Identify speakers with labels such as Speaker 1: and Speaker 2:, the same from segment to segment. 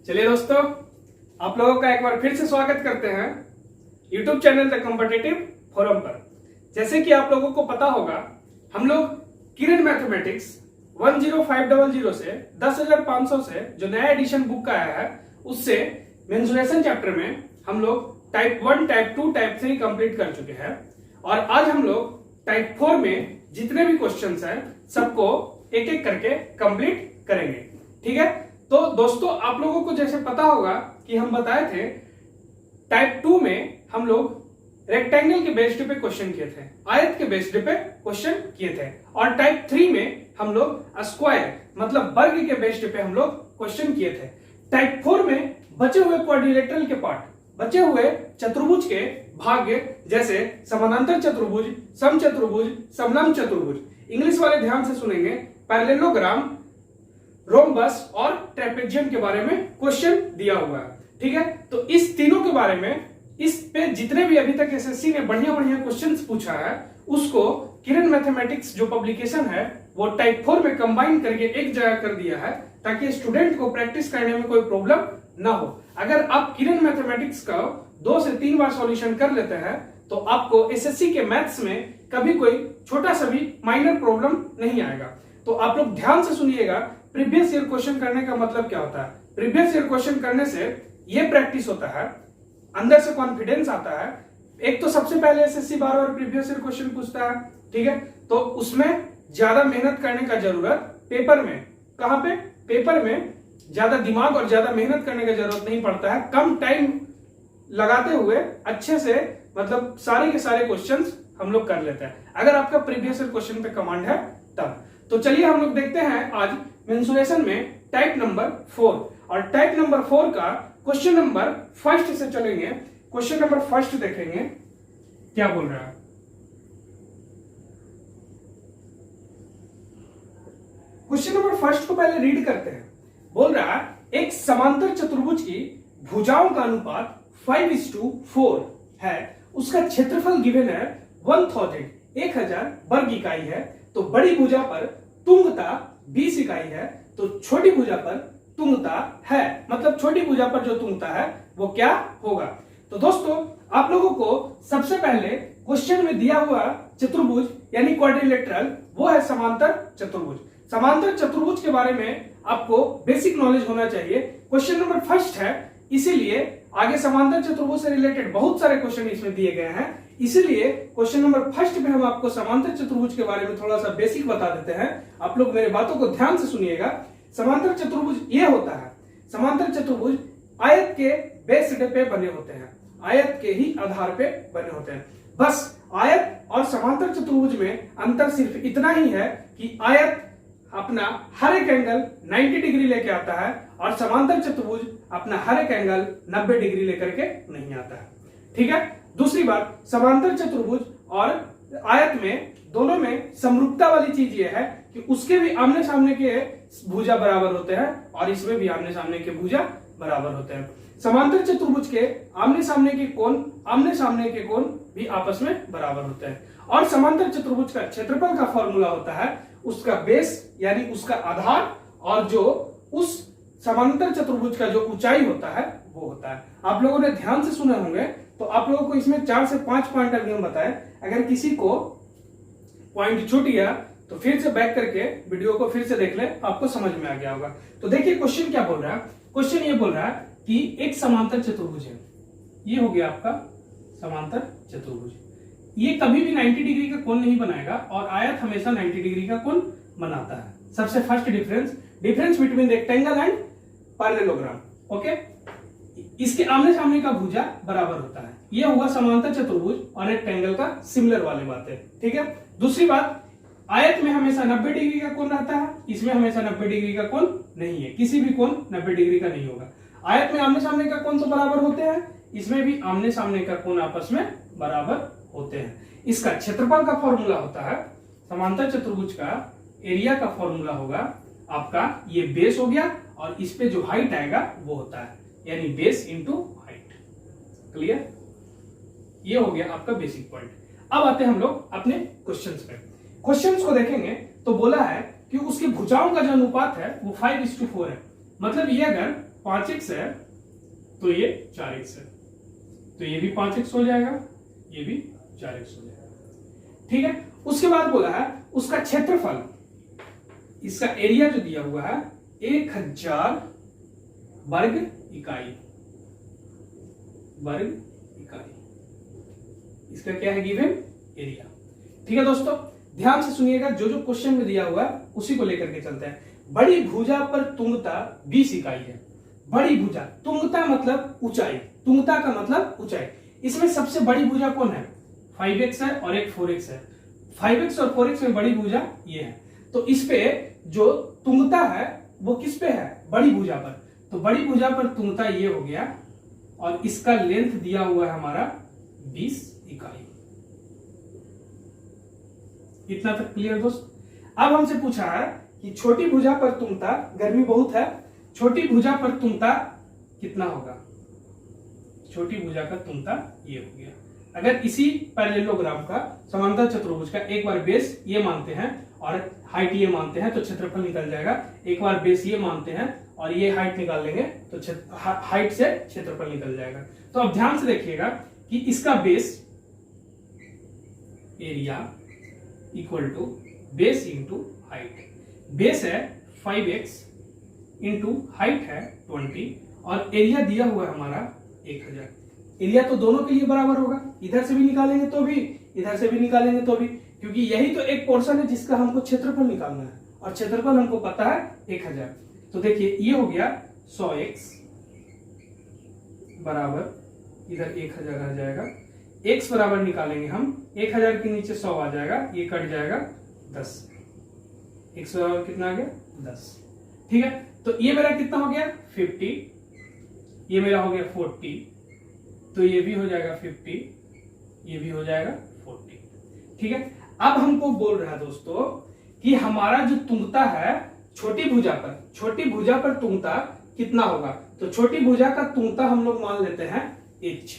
Speaker 1: चलिए दोस्तों, आप लोगों का एक बार फिर से स्वागत करते हैं YouTube channel the competitive forum पर। जैसे कि आप लोगों को पता होगा, हम लोग किरण मैथमेटिक्स 10500 से 10500 से जो नया एडिशन बुक का आया है, उससे मेंसुरेशन चैप्टर में हम लोग टाइप 1, टाइप 2, टाइप 3 कंप्लीट कर चुके हैं और आज हम लोग टाइप 4 में जितने भी क्वेश्चंस हैं सबको एक एक करके कंप्लीट करेंगे। ठीक है, तो दोस्तों आप लोगों को जैसे पता होगा कि हम बताए थे टाइप 2 में हम लोग रेक्टेंगल के बेस्ड पे क्वेश्चन किए थे, आयत के बेस्ड पे क्वेश्चन किए थे, और टाइप 3 में हम लोग स्क्वायर मतलब वर्ग के बेस्ड पे हम लोग क्वेश्चन किए थे। टाइप 4 में बचे हुए क्वाड्रिलेटरल के पार्ट, बचे हुए चतुर्भुज के भाग जैसे समानांतर चतुर्भुज, समचतुर्भुज, समलंब चतुर्भुज, इंग्लिश वाले ध्यान से सुनेंगे, पैरेललोग्राम, रोम्बस और ट्रेपेजियम के बारे में क्वेश्चन दिया हुआ है। ठीक है, तो इस तीनों के बारे में, इस पे जितने भी अभी तक एसएससी ने बढ़िया बढ़िया क्वेश्चंस पूछा है, उसको किरण मैथमेटिक्स जो पब्लिकेशन है वो टाइप 4 में कंबाइन करके एक जगह कर दिया है ताकि स्टूडेंट को प्रैक्टिस करने में कोई प्रॉब्लम ना हो। अगर आप किरण मैथमेटिक्स का 2 से 3 बार सॉल्यूशन कर लेते हैं तो आपको एसएससी के मैथ्स में कभी कोई छोटा सा भी माइनर प्रॉब्लम नहीं आएगा। तो आप लोग ध्यान से सुनिएगा, प्रीवियस ईयर क्वेश्चन करने का मतलब क्या होता है। प्रीवियस ईयर क्वेश्चन करने से ये प्रैक्टिस होता है, अंदर से कॉन्फिडेंस आता है। एक तो सबसे पहले एसएससी बार बार प्रीवियस ईयर क्वेश्चन पूछता है, ठीक है, तो उसमें ज्यादा मेहनत करने का जरूरत पेपर में, कहां पे, पेपर में ज्यादा दिमाग और ज्यादा मेहनत करने का जरूरत नहीं पड़ता है। कम टाइम लगाते हुए अच्छे से मतलब सारे के सारे क्वेश्चंस हम लोग कर लेते हैं, अगर आपका प्रीवियस ईयर क्वेश्चन पे कमांड है तब। तो चलिए हम लोग देखते हैं आज मेंसुरेशन में टाइप नंबर 4, और टाइप नंबर 4 का क्वेश्चन नंबर फर्स्ट से चलेंगे। क्वेश्चन नंबर फर्स्ट देखेंगे क्या बोल रहा है। क्वेश्चन नंबर फर्स्ट को पहले रीड करते हैं। बोल रहा है एक समांतर चतुर्भुज की भुजाओं का अनुपात 5:4 है, उसका क्षेत्रफल गिवन है 1000 वर्ग इकाई है, तो बड़ी भुजा पर तुंगता 20 इकाई है, तो छोटी भुजा पर तुंगता है, मतलब छोटी भुजा पर जो तुंगता है वो क्या होगा। तो दोस्तों आप लोगों को सबसे पहले क्वेश्चन में दिया हुआ चतुर्भुज यानी क्वाड्रिलेटरल वो है समांतर चतुर्भुज। समांतर चतुर्भुज के बारे में आपको बेसिक नॉलेज होना चाहिए। क्वेश्चन नंबर फर्स्ट है, इसीलिए आगे समांतर चतुर्भुज से रिलेटेड बहुत सारे क्वेश्चन इसमें दिए गए हैं, इसीलिए क्वेश्चन नंबर फर्स्ट में हम आपको समांतर चतुर्भुज के बारे में थोड़ा सा बेसिक बता देते हैं। आप लोग मेरे बातों को ध्यान से सुनिएगा। समांतर चतुर्भुज ये होता है, समांतर चतुर्भुज आयत के बेस्ड पे बने होते हैं, आयत के ही आधार पे बने होते हैं। बस आयत और समांतर चतुर्भुज में अंतर सिर्फ इतना ही है कि आयत अपना हर एक एंगल 90 डिग्री लेके आता है और समांतर चतुर्भुज अपना हर एक एंगल 90 डिग्री लेकर के नहीं आता है। ठीक है, दूसरी बात, समांतर चतुर्भुज और आयत में दोनों में समरूपता वाली चीज ये है कि उसके भी आमने सामने के भुजा बराबर होते हैं और इसमें भी आमने सामने के भुजा बराबर होते हैं। समांतर चतुर्भुज के आमने सामने के कोण भी आपस में बराबर होते हैं, और समांतर चतुर्भुज का क्षेत्रफल का फॉर्मूला होता है उसका बेस यानी उसका आधार, और जो उस समांतर चतुर्भुज का जो ऊंचाई होता है वो होता है। आप लोगों ने ध्यान से सुने होंगे, तो आप लोगों को इसमें 4 से 5 पॉइंट अभी हम बताए। अगर किसी को पॉइंट छूट गया तो फिर से बैक करके वीडियो को फिर से देख ले, आपको समझ में आ गया होगा। तो देखिए क्वेश्चन क्या बोल रहा है। क्वेश्चन ये बोल रहा है कि एक समांतर चतुर्भुज है, ये हो गया आपका समांतर चतुर्भुज, ये कभी भी 90 डिग्री का कोण नहीं बनाएगा और आयत हमेशा 90 डिग्री का कोण बनाता है। सबसे first difference between rectangle and parallelogram. Okay, इसके आमने सामने का भुजा बराबर होता है, ये हुआ समांतर चतुर्भुज और रेक्टेंगल का सिमिलर वाले बातें। ठीक है, दूसरी बात, आयत में हमेशा 90 डिग्री का कोण रहता है, इसमें हमेशा 90 डिग्री का कोण नहीं है, किसी भी कोण 90 डिग्री का नहीं होगा। आयत में आमने सामने का कोण तो बराबर होते हैं, इसमें भी आमने सामने का कोण आपस में बराबर होते हैं। इसका क्षेत्रफल का फॉर्मूला होता है, समांतर चतुर्भुज का एरिया का फॉर्मूला होगा आपका, ये बेस हो गया और इस पे जो हाइट आएगा वो होता है यानी बेस इंटू हाइट। क्लियर, ये हो गया आपका बेसिक पॉइंट। अब आते हैं हम लोग अपने क्वेश्चंस पे। क्वेश्चंस को देखेंगे तो बोला है कि उसकी भुजाओं का जो अनुपात है वो 5:4 है, मतलब ये अगर 5x है तो ये 4x है, तो ये भी 5x हो जाएगा, ये भी 4x हो जाएगा। ठीक है, उसके बाद बोला है उसका क्षेत्रफल, इसका एरिया जो दिया हुआ है 1000 वर्ग इकाई, इसका क्या है गिवन एरिया। ठीक है दोस्तों, ध्यान से सुनिएगा, जो जो क्वेश्चन में दिया हुआ है उसी को लेकर के चलते हैं। बड़ी भुजा पर तुंगता 20 इकाई है। बड़ी भुजा, तुंगता मतलब ऊंचाई, तुंगता का मतलब ऊंचाई। इसमें सबसे बड़ी भुजा कौन है? 5x है और एक 4x है। 5x और 4x में बड़ी भुजा ये है, तो इस पे जो तुंगता है वो किस पे है? बड़ी भुजा पर। तो बड़ी भुजा पर तुंगता ये हो गया, और इसका लेंथ दिया हुआ है हमारा 20 इकाई। इतना तक क्लियर दोस्त? अब हमसे पूछा है कि छोटी भुजा पर तुंगता, गर्मी बहुत है, छोटी भुजा पर तुंगता कितना होगा? छोटी भुजा का तुंगता ये हो गया। अगर इसी पैरेललोग्राम का समांतर चतुर्भुज का एक बार बेस ये मानते हैं और हाइट ये मानते हैं तो क्षेत्रफल निकल जाएगा। एक बार बेस ये मानते हैं और ये हाइट निकाल लेंगे तो हाइट से क्षेत्रफल निकल जाएगा। तो अब ध्यान से देखिएगा कि इसका base area equal to base into height. Base है 5x इंटू हाइट है 20 और एरिया दिया हुआ है हमारा 1000। एरिया तो दोनों के लिए बराबर होगा, इधर से भी निकालेंगे तो भी, इधर से भी निकालेंगे तो भी, क्योंकि यही तो एक पोर्शन है जिसका हमको क्षेत्रफल निकालना है और क्षेत्रफल हमको पता है 1000। तो देखिए ये हो गया 100x बराबर, इधर 1000 आ जाएगा, x बराबर निकालेंगे हम, 1000 के नीचे 100 आ जाएगा, ये कट जाएगा 10, x बराबर कितना आ गया? 10। ठीक है, तो ये मेरा कितना हो गया? 50, ये मेरा हो गया 40, तो ये भी हो जाएगा 50, ये भी हो जाएगा 40। ठीक है, अब हमको बोल रहा है दोस्तों कि हमारा जो तुंगता है छोटी भुजा पर, छोटी भुजा पर तुंगता कितना होगा? तो छोटी भुजा का तुंगता हम लोग मान लेते हैं h,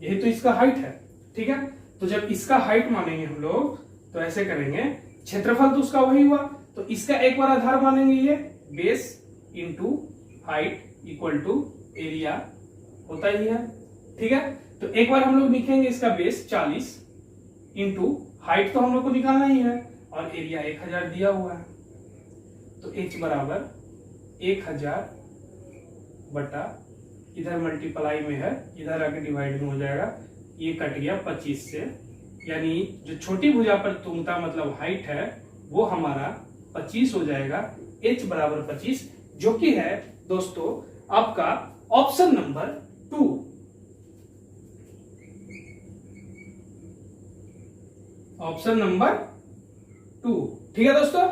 Speaker 1: यही तो इसका हाइट है। ठीक है, तो जब इसका हाइट मानेंगे हम लोग तो ऐसे करेंगे, क्षेत्रफल तो उसका वही हुआ, तो इसका एक बार आधार मानेंगे, ये base into height equal to area होता ही है। ठीक है, तो एक बार हम लोग लिखेंगे इसका बेस 40 इंटू हाइट तो हम लोग को निकालना ही है और एरिया 1000 दिया हुआ है, तो h बराबर 1000 बटा, इधर मल्टीप्लाई में है, इधर आके डिवाइड में हो जाएगा, ये कट गया 25 से, यानी जो छोटी भुजा पर तुंगता मतलब हाइट है वो हमारा 25 हो जाएगा, h बराबर 25, जो कि है दोस्तों आपका ऑप्शन नंबर 2। Option number 2। ठीक है दोस्तों,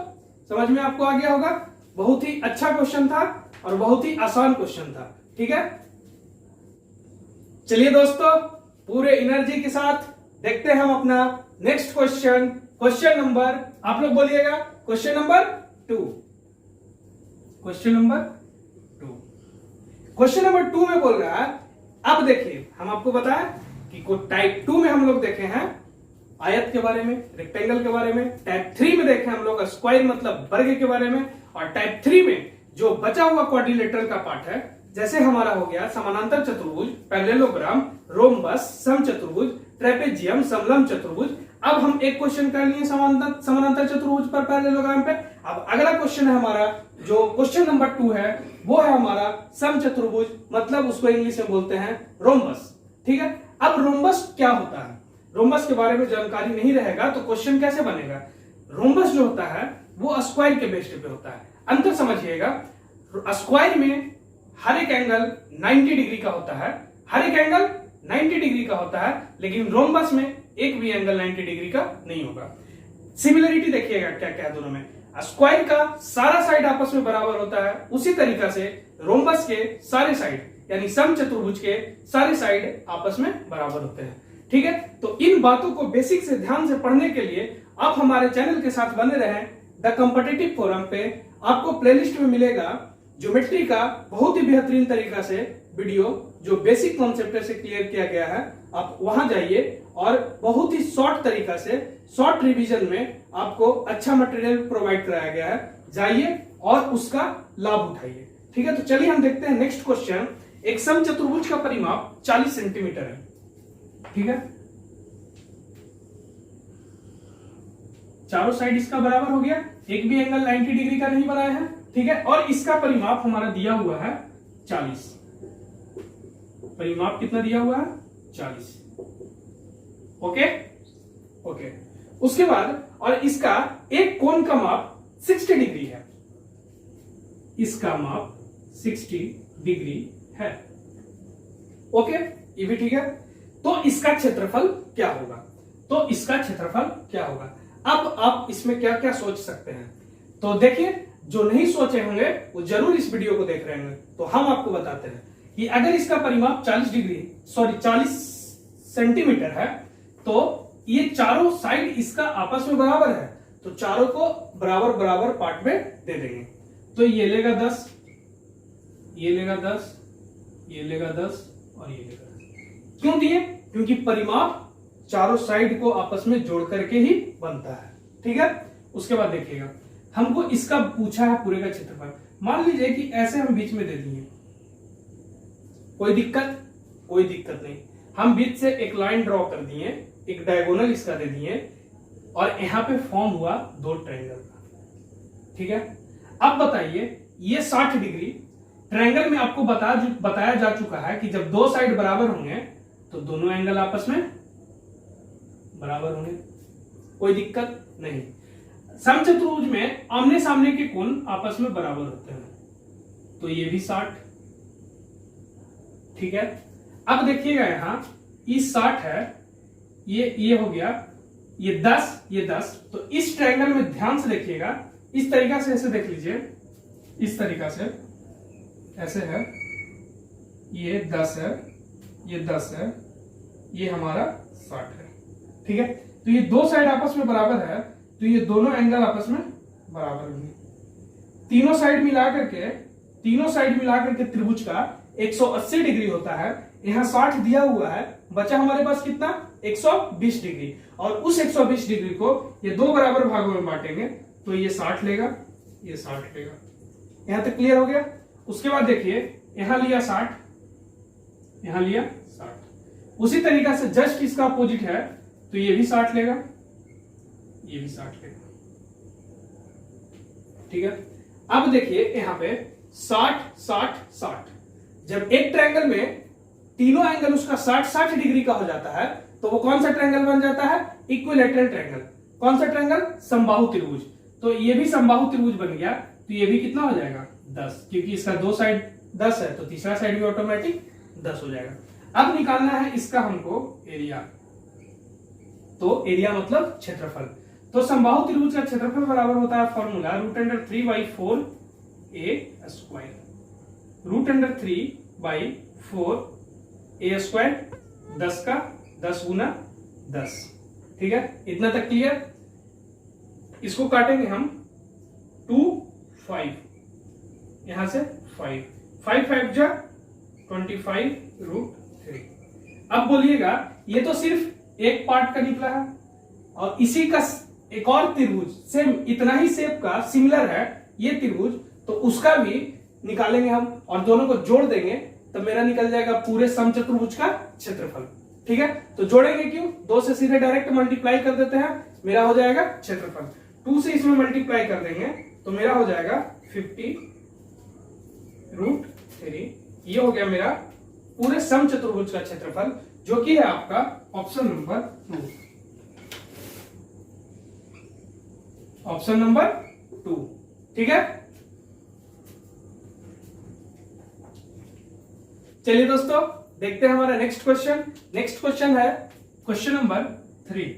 Speaker 1: समझ में आपको आ गया होगा। बहुत ही अच्छा क्वेश्चन था और बहुत ही आसान क्वेश्चन था। ठीक है, चलिए दोस्तों पूरे एनर्जी के साथ देखते हैं हम अपना नेक्स्ट क्वेश्चन, क्वेश्चन नंबर, आप लोग बोलिएगा, question number 2। Question number 2, question number 2 में बोल रहा है, अब देखिए हम आपको बताएं कि टाइप 2 में हम लोग देखे हैं आयत के बारे में, रेक्टेंगल के बारे में, टाइप 3 में देखे हम लोग स्क्वायर मतलब वर्ग के बारे में, और टाइप 3 में जो बचा हुआ क्वाड्रिलेटरल का पार्ट है, जैसे हमारा हो गया समानांतर चतुर्भुज, पैरेललोग्राम, रोम्बस, समचतुर्भुज, ट्रेपेजियम, समलंब चतुर्भुज। अब हम एक क्वेश्चन कर लिए समानांतर चतुर्भुज पर पैरेललोग्राम पे। अब अगला क्वेश्चन है हमारा, जो क्वेश्चन नंबर 2 है वो है हमारा समचतुर्भुज, मतलब उसको इंग्लिश में बोलते हैं रोम्बस। ठीक है, अब रोम्बस क्या होता है, रोम्बस के बारे में जानकारी नहीं रहेगा तो क्वेश्चन कैसे बनेगा। रोम्बस जो होता है वो स्क्वायर के बेस पे होता है। अंतर समझिएगा, स्क्वायर में हर एक एंगल 90 डिग्री का होता है, हर एक एंगल 90 डिग्री का होता है, लेकिन रोम्बस में एक भी एंगल 90 डिग्री का नहीं होगा। सिमिलरिटी देखिएगा क्या क्या है दोनों में, स्क्वायर का सारा साइड आपस में बराबर होता है, उसी तरीका से रोम्बस के सारे साइड यानी समचतुर्भुज के सारे साइड आपस में बराबर होते हैं। ठीक है, तो इन बातों को बेसिक से ध्यान से पढ़ने के लिए आप हमारे चैनल के साथ बने रहें। द कॉम्पिटिटिव फोरम पे आपको प्लेलिस्ट में मिलेगा ज्योमेट्री का बहुत ही बेहतरीन तरीका से वीडियो, जो बेसिक कॉन्सेप्ट से क्लियर किया गया है। आप वहां जाइए और बहुत ही शॉर्ट तरीका से, शॉर्ट रिवीजन में आपको अच्छा मटेरियल प्रोवाइड कराया गया है, जाइए और उसका लाभ उठाइए। ठीक है, तो चलिए हम देखते हैं नेक्स्ट क्वेश्चन। एक समचतुर्भुज का परिमाप 40 सेंटीमीटर है। ठीक है, चारों साइड इसका बराबर हो गया, एक भी एंगल 90 डिग्री का नहीं बनाया है। ठीक है, और इसका परिमाप हमारा दिया हुआ है 40। परिमाप कितना दिया हुआ है? 40। Okay okay. उसके बाद और इसका एक कोण का माप 60 डिग्री है। इसका माप 60 डिग्री है। ओके, ये भी ठीक है। तो इसका क्षेत्रफल क्या होगा? तो इसका क्षेत्रफल क्या होगा? अब आप इसमें क्या क्या सोच सकते हैं, तो देखिए, जो नहीं सोचे होंगे वो जरूर इस वीडियो को देख रहे होंगे। तो हम आपको बताते हैं कि अगर इसका परिमाप 40 सेंटीमीटर है, तो ये चारों साइड इसका आपस में बराबर है, तो चारों को बराबर बराबर पार्ट में दे देंगे। तो ये लेगा 10, ये लेगा 10, ये लेगा 10 और ये लेगा 10। क्यों दिए? क्योंकि परिमाप चारों साइड को आपस में जोड़ करके ही बनता है। ठीक है, उसके बाद देखिएगा, हमको इसका पूछा है पूरे का क्षेत्रफल। मान लीजिए कि ऐसे हम बीच में दे दिए, कोई दिक्कत? कोई दिक्कत नहीं। हम बीच से एक लाइन ड्रॉ कर दिए, एक डायगोनल इसका दे दिए, और यहां पे फॉर्म हुआ दो ट्रायंगल का। ठीक है, अब बताइए, ये 60 डिग्री ट्रायंगल में आपको बताया जा चुका है कि जब दो साइड बराबर होंगे तो दोनों एंगल आपस में बराबर होंगे। कोई दिक्कत नहीं। समचतुर्भुज में आमने सामने के कोण आपस में बराबर होते हैं, तो ये भी 60। ठीक है, अब देखिएगा यहां ये 60 है, ये हो गया, ये 10, ये 10। तो इस ट्रायंगल में ध्यान से देखिएगा, इस तरीका से ऐसे देख लीजिए, इस तरीका से ऐसे है, ये 10 है, ये 10 है, ये हमारा 60 है। ठीक है, तो ये दो साइड आपस में बराबर है, तो ये दोनों एंगल आपस में बराबर होंगे। तीनों साइड मिला करके त्रिभुज का 180 डिग्री होता है। यहां 60 दिया हुआ है, बचा हमारे पास कितना? 120 डिग्री। और उस 120 डिग्री को ये दो बराबर भागों में बांटेंगे, तो ये 60 लेगा, ये 60 लेगा। यहां तक क्लियर हो गया? उसके बाद देखिए, यहां लिया 60, यहां लिया 60। उसी तरीका से जस्ट इसका अपोजिट है, तो ये भी 60 लेगा, ये भी 60 लेगा। ठीक है, अब देखिए यहां पे 60 60 60। जब एक ट्रायंगल में तीनों एंगल उसका 60 60 डिग्री का हो जाता है, तो वो कौन सा ट्रायंगल बन जाता है? Equilateral triangle. कौन सा ट्रायंगल? समबाहु त्रिभुज। तो ये भी समबाहु त्रिभुज बन गया, तो ये भी कितना हो जाएगा? 10, क्योंकि इसका दो साइड 10 है, तो तीसरा साइड भी ऑटोमेटिक 10 हो जाएगा। अब निकालना है इसका हमको एरिया, तो एरिया मतलब क्षेत्रफल। तो समबाहु त्रिभुज का क्षेत्रफल बराबर होता है फॉर्मूला √3/4 a²। √3/4 a², 10 का 10 गुना 10। ठीक है, इतना तक क्लियर? इसको काटेंगे हम 2 5, यहां से 5 5 5 जा 25√3। अब बोलिएगा, ये तो सिर्फ एक पार्ट का निकला है, और इसी का एक और त्रिभुज सेम इतना ही शेप का सिमिलर है ये त्रिभुज, तो उसका भी निकालेंगे हम, और दोनों को जोड़ देंगे, तो मेरा निकल जाएगा पूरे समचतुर्भुज का क्षेत्रफल। ठीक है, तो जोड़ेंगे क्यों? 2 से सीधे डायरेक्ट मल्टीप्लाई कर देते हैं, मेरा हो जाएगा क्षेत्रफल। 2 से इसमें मल्टीप्लाई कर देंगे, तो मेरा हो जाएगा 50√3। ये हो गया मेरा पूरे समचतुर्भुज का क्षेत्रफल, जो कि है आपका ऑप्शन नंबर 2। Option number 2। ठीक है, चलिए दोस्तों, देखते हैं हमारा नेक्स्ट क्वेश्चन। नेक्स्ट क्वेश्चन है क्वेश्चन नंबर 3।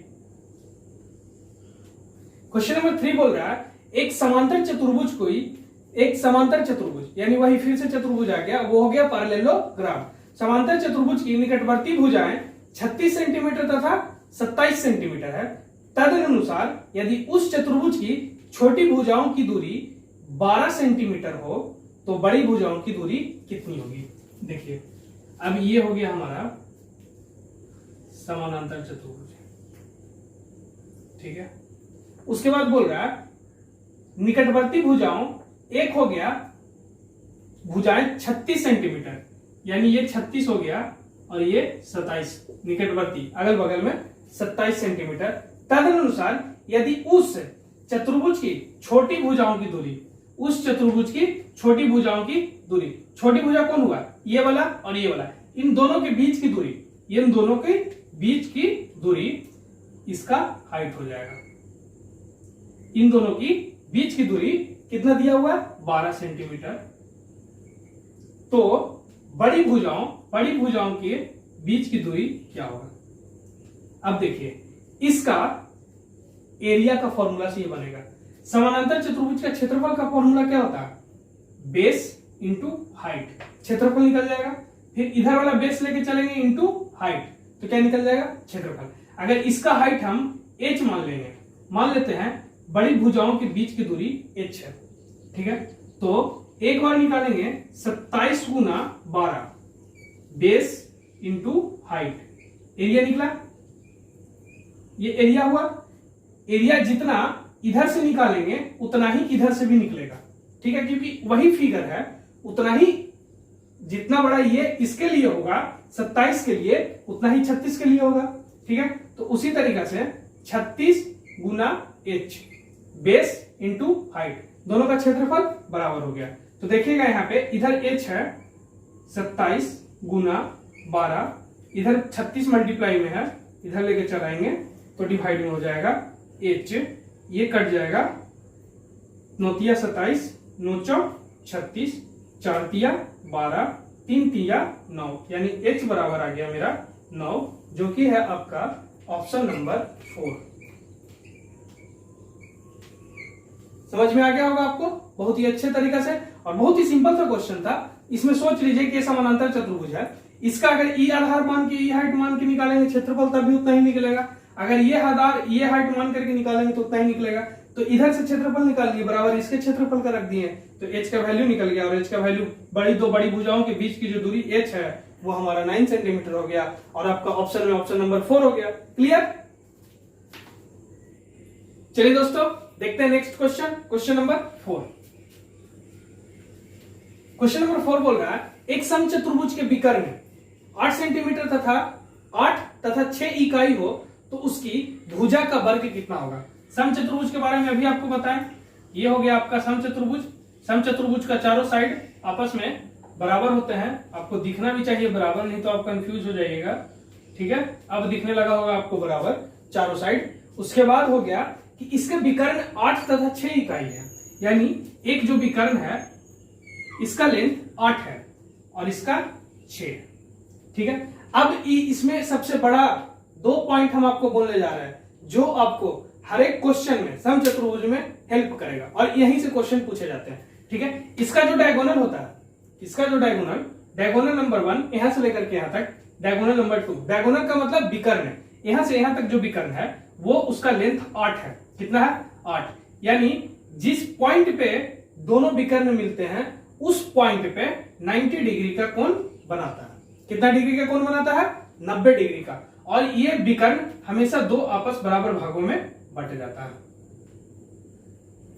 Speaker 1: क्वेश्चन नंबर 3 बोल रहा है, एक समांतर चतुर्भुज, यानी वही फिर से चतुर्भुज आ गया, वो हो गया पैरेललोग्राम। समांतर चतुर्भुज की निकटवर्ती भुजाएं 36 सेंटीमीटर तथा 27 सेंटीमीटर है। तदनुसार यदि उस चतुर्भुज की छोटी भुजाओं की दूरी 12 सेंटीमीटर हो, तो बड़ी भुजाओं की दूरी कितनी होगी? देखिए, अब ये हो गया हमारा समानांतर चतुर्भुज। ठीक है, उसके बाद बोल रहा है निकटवर्ती भुजाओं, एक हो गया भुजाएं 36 सेंटीमीटर, यानी ये 36 हो गया और ये 27, निकटवर्ती अगल बगल में 27 सेंटीमीटर। तदनुसार यदि उस चतुर्भुज की छोटी भुजाओं की दूरी, उस चतुर्भुज की छोटी भुजाओं की दूरी, छोटी भुजा कौन हुआ, ये वाला और ये वाला, इन दोनों के बीच की दूरी, इन दोनों के बीच की दूरी इसका हाइट हो जाएगा। इन दोनों की बीच की दूरी कितना दिया हुआ है, 12 सेंटीमीटर। तो बड़ी भुजाओं के बीच की दूरी क्या होगा। अब देखिए इसका एरिया का फॉर्मूला से ये बनेगा। समानांतर चतुर्भुज का क्षेत्रफल का फॉर्मूला क्या होता है, बेस इंटू हाइट, क्षेत्रफल निकल जाएगा। फिर इधर वाला बेस लेके चलेंगे इंटू हाइट, तो क्या निकल जाएगा, क्षेत्रफल। अगर इसका हाइट हम h मान लेंगे, मान लेते हैं बड़ी भुजाओं के बीच की दूरी h है, ठीक है। तो एक बार निकालेंगे 27 गुना 12 बेस इंटू हाइट, एरिया निकला, ये एरिया हुआ। एरिया जितना इधर से निकालेंगे उतना ही इधर से भी निकलेगा, ठीक है, क्योंकि वही फिगर है, उतना ही जितना बड़ा ये इसके लिए होगा 27 के लिए, उतना ही 36 के लिए होगा, ठीक है। तो उसी तरीका से 36 गुना h बेस इंटू हाइट, दोनों का क्षेत्रफल बराबर हो गया। तो देखिएगा यहाँ पे इधर h है 27 गुना 12, इधर 36 मल्टीप्लाई में है, इधर लेके चलाएंगे तो डिवाइड में हो जाएगा h, ये कट जाएगा, 9 तिया 27, 9 चौक 36, 4 तिया 12, 3 तिया 9, यानी h बराबर आ गया मेरा 9, जो कि है आपका ऑप्शन नंबर 4। समझ में आ गया होगा आपको बहुत ही अच्छे तरीके से, और बहुत ही सिंपल सा क्वेश्चन था। इसमें सोच लीजिए कि समानांतर चतुर्भुज है, इसका अगर ई आधार मान के ई हाइट मान के निकालेंगे क्षेत्रफल तभी उतना ही निकलेगा, अगर ये आधार ये हाइट मान करके निकालेंगे तो उतना ही निकलेगा। तो इधर से क्षेत्रफल निकाल दिए, बराबर इसके क्षेत्रफल का रख दिए, तो h का वैल्यू निकल गया, और h का वैल्यू दो बड़ी भुजाओं के बीच की जो दूरी h है वो हमारा 9 सेंटीमीटर हो गया, और आपका ऑप्शन में ऑप्शन नंबर 4 हो गया। क्लियर। चलिए दोस्तों देखते हैं next question, question number 4। Question number 4 बोल रहा है एक समचतुर्भुज के विकर्ण 8 सेंटीमीटर तथा 8 तथा 6 इकाई हो तो उसकी भुजा का वर्ग कितना होगा। समचतुर्भुज के बारे में अभी आपको बताएं, ये हो गया आपका समचतुर्भुज। समचतुर्भुज का चारों साइड आपस में बराबर होते हैं, आपको दिखना भी चाहिए बराबर, नहीं तो आप कंफ्यूज हो जाइएगा, ठीक है। अब दिखने लगा होगा आपको बराबर चारों साइड। उसके बाद हो गया कि इसके विकर्ण 8 तथा 6 इकाई है, यानी एक जो विकर्ण है इसका लेंथ 8 है और इसका 6, ठीक है। अब इसमें सबसे बड़ा 2 पॉइंट हम आपको बोलने जा रहे हैं जो आपको हर एक क्वेश्चन में समचतुर्भुज में हेल्प करेगा, और यहीं से क्वेश्चन पूछे जाते हैं, ठीक है। इसका जो डायगोनल होता है, इसका जो डायगोनल नंबर 1 यहां से लेकर के यहां तक, डायगोनल नंबर 2, डायगोनल का मतलब विकर्ण है, यहां से यहां तक जो विकर्ण है वो उसका लेंथ 8 है। कितना है, 8, यानी जिस पॉइंट पे दोनों विकर्ण मिलते हैं उस पॉइंट पे 90 डिग्री का कोण बनाता है। कितना डिग्री का कोण बनाता है, 90 डिग्री का, और ये विकर्ण हमेशा दो आपस बराबर भागों में बट जाता है।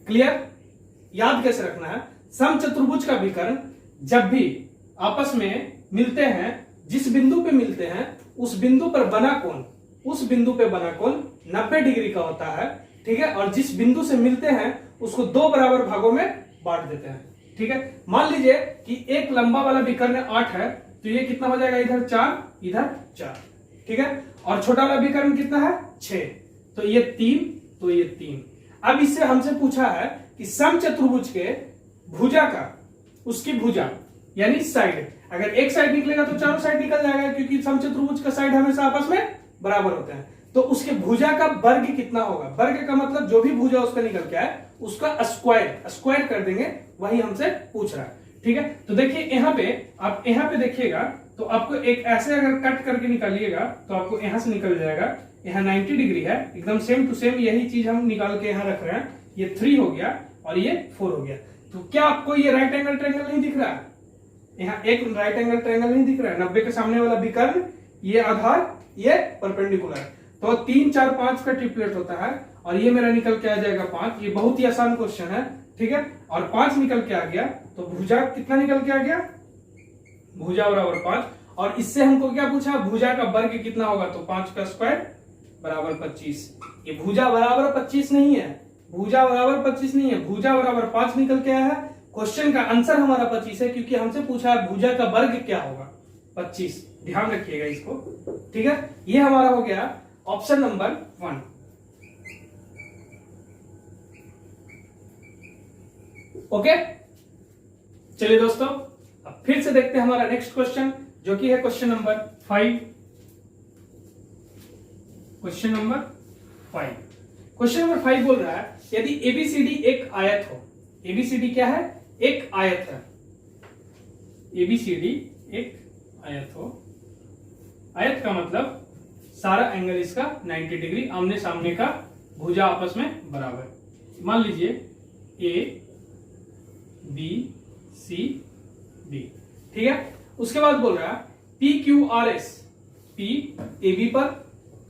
Speaker 1: क्लियर। याद कैसे रखना है, समचतुर्भुज का विकर्ण जब भी आपस में मिलते हैं, जिस बिंदु पे मिलते हैं उस बिंदु पर बना कोण, उस बिंदु पे बना कोण 90 डिग्री का होता है, ठीक है। और जिस बिंदु से मिलते हैं उसको दो बराबर भागों में बांट देते हैं, ठीक है। मान लीजिए कि एक लंबा वाला विकर्ण 8 है, तो ये कितना हो जाएगा, इधर 4 इधर 4, ठीक है। और छोटा वाला विकर्ण कितना है, 6, तो ये 3 तो ये 3। अब इससे हमसे पूछा है कि समचतुर्भुज के भुजा का, उसकी भुजा यानी साइड, अगर एक साइड निकलेगा तो चारों साइड निकल जाएगा, क्योंकि समचतुर्भुज का साइड हमेशा आपस में बराबर होते हैं। तो उसके भुजा का वर्ग कितना होगा, वर्ग का मतलब जो भी भुजा उसका निकल के आए उसका स्क्वायर कर देंगे, वही हमसे पूछ रहा है, ठीक है। तो देखिए यहाँ पे, आप यहाँ पे देखिएगा तो आपको एक ऐसे अगर कट करके निकालिएगा तो आपको यहां से निकल जाएगा, यहाँ 90 डिग्री है, एकदम सेम टू सेम यही चीज हम निकाल के यहाँ रख रहे हैं। ये 3 हो गया और ये 4 हो गया। तो क्या आपको ये राइट एंगल ट्रायंगल नहीं दिख रहा है, यहाँ एक राइट एंगल ट्रायंगल नहीं दिख रहा है, 90 के सामने वाला विकर्ण, ये आधार, ये परपेंडिकुलर, तो 3 4 5 का ट्रिपलेट होता है, और ये मेरा निकल के आ जाएगा 5। ये बहुत ही आसान क्वेश्चन है, ठीक है। और 5 निकल के आ गया, तो भुजा कितना निकल के आ गया, भुजा बराबर 5। और इससे हमको क्या पूछा, भुजा का वर्ग कितना होगा, तो 5 का स्क्वायर बराबर 25। ये भुजा बराबर 25 नहीं है, भुजा बराबर 25 नहीं है, भुजा बराबर 5 निकल के आया है। क्वेश्चन का आंसर हमारा 25 है, क्योंकि हमसे पूछा है भुजा का वर्ग क्या होगा, 25। ध्यान रखिएगा इसको, ठीक है। ये हमारा हो गया ऑप्शन नंबर 1। ओके, चलिए दोस्तों, अब फिर से देखते हैं हमारा नेक्स्ट क्वेश्चन, जो कि है question number 5। Question number 5, question number 5 बोल रहा है, यदि एबीसीडी एक आयत हो, एबीसीडी क्या है, एक आयत है, एबीसीडी एक आयत हो, आयत का मतलब सारा एंगल इसका 90 डिग्री, आमने सामने का भुजा आपस में बराबर। मान लीजिए ए बी सी डी, ठीक है। उसके बाद बोल रहा है P Q R S, P A B पर,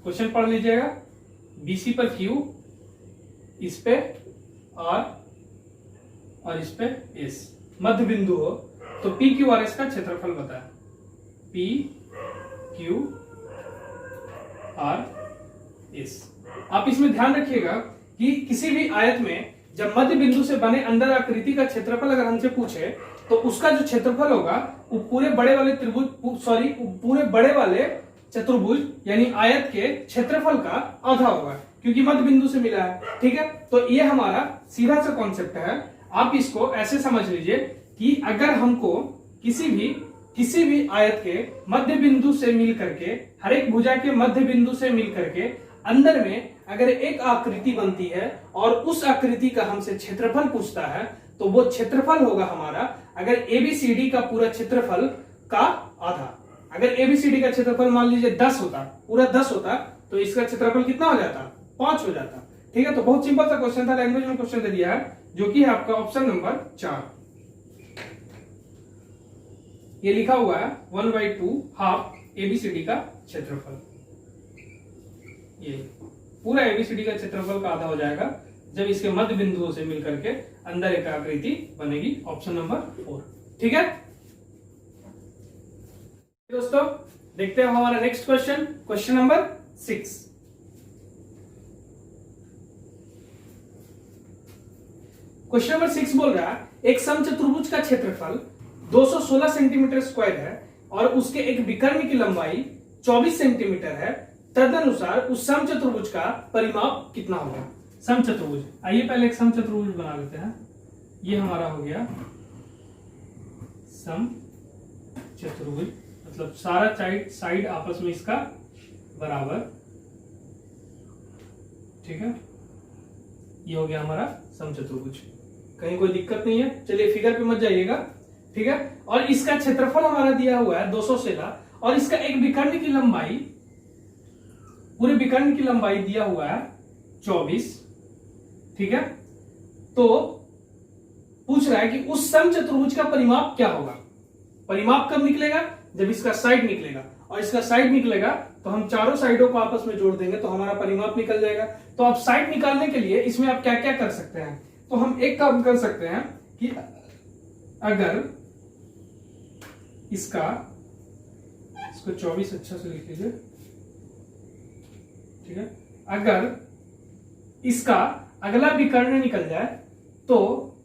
Speaker 1: क्वेश्चन पढ़ लीजिएगा, बी सी पर क्यू, इस पे आर और इस पे एस, मध्य बिंदु हो, तो पी क्यू आर एस का क्षेत्रफल बताए, पी क्यू आर एस। आप इसमें ध्यान रखिएगा कि किसी भी आयत में जब मध्य बिंदु से बने अंदर आकृति का क्षेत्रफल अगर हमसे पूछे, तो उसका जो क्षेत्रफल होगा वो पूरे बड़े वाले त्रिभुज, पूरे बड़े वाले चतुर्भुज यानी आयत के क्षेत्रफल का आधा होगा, क्योंकि मध्य बिंदु से मिला है, ठीक है। तो ये हमारा सीधा सा कॉन्सेप्ट है। आप इसको ऐसे समझ लीजिए कि अगर हमको किसी भी आयत के मध्य बिंदु से मिल करके, हर एक भुजा के मध्य बिंदु से मिल करके अंदर में अगर एक आकृति बनती है और उस आकृति का हमसे क्षेत्रफल पूछता है, तो वो क्षेत्रफल होगा हमारा, अगर एबीसीडी का पूरा क्षेत्रफल का आधा। अगर एबीसीडी का क्षेत्रफल मान लीजिए 10 होता, पूरा 10 होता, तो इसका क्षेत्रफल कितना हो जाता, 5 हो जाता, ठीक है। तो बहुत सिंपल सा क्वेश्चन था, लैंग्वेज में क्वेश्चन दे दिया है, जो कि है आपका ऑप्शन नंबर 4। ये लिखा हुआ है 1/2 हाफ एबीसीडी का क्षेत्रफल, ये पूरा एबीसीडी का क्षेत्रफल का आधा हो जाएगा जब इसके मध्य बिंदुओं से मिलकर के अंदर एक आकृति बनेगी, ऑप्शन नंबर 4, ठीक है दोस्तों। देखते हैं हमारा next question, question number 6। Question number 6 बोल रहा है, एक समचतुर्भुज का क्षेत्रफल 216 सेंटीमीटर स्क्वायर है और उसके एक विकर्ण की लंबाई 24 सेंटीमीटर है, तदनुसार उस समचतुर्भुज का परिमाप कितना होगा। समचतुर्भुज, आइए पहले एक समचतुर्भुज बना लेते हैं। ये हमारा हो गया समचतुर्भुज, मतलब सारा साइड आपस में इसका बराबर, ठीक है। ये हो गया हमारा समचतुर्भुज, कहीं कोई दिक्कत नहीं है। चलिए फिगर पे मत जाइएगा, ठीक है। और इसका क्षेत्रफल हमारा दिया हुआ है 216 और इसका एक विकर्ण की लंबाई, पूरे विकर्ण की लंबाई दिया हुआ है 24, ठीक है। तो पूछ रहा है कि उस समचतुर्भुज का परिमाप क्या होगा। परिमाप कब निकलेगा, जब इसका साइड निकलेगा, और इसका साइड निकलेगा तो हम चारों साइडों को आपस में जोड़ देंगे तो हमारा परिमाप निकल जाएगा। तो आप साइड निकालने के लिए इसमें आप क्या क्या कर सकते हैं, तो हम एक काम कर सकते हैं कि अगर इसको 24 अच्छा से लिख लीजिए, ठीक है। अगर इसका अगला विकर्ण निकल जाए, तो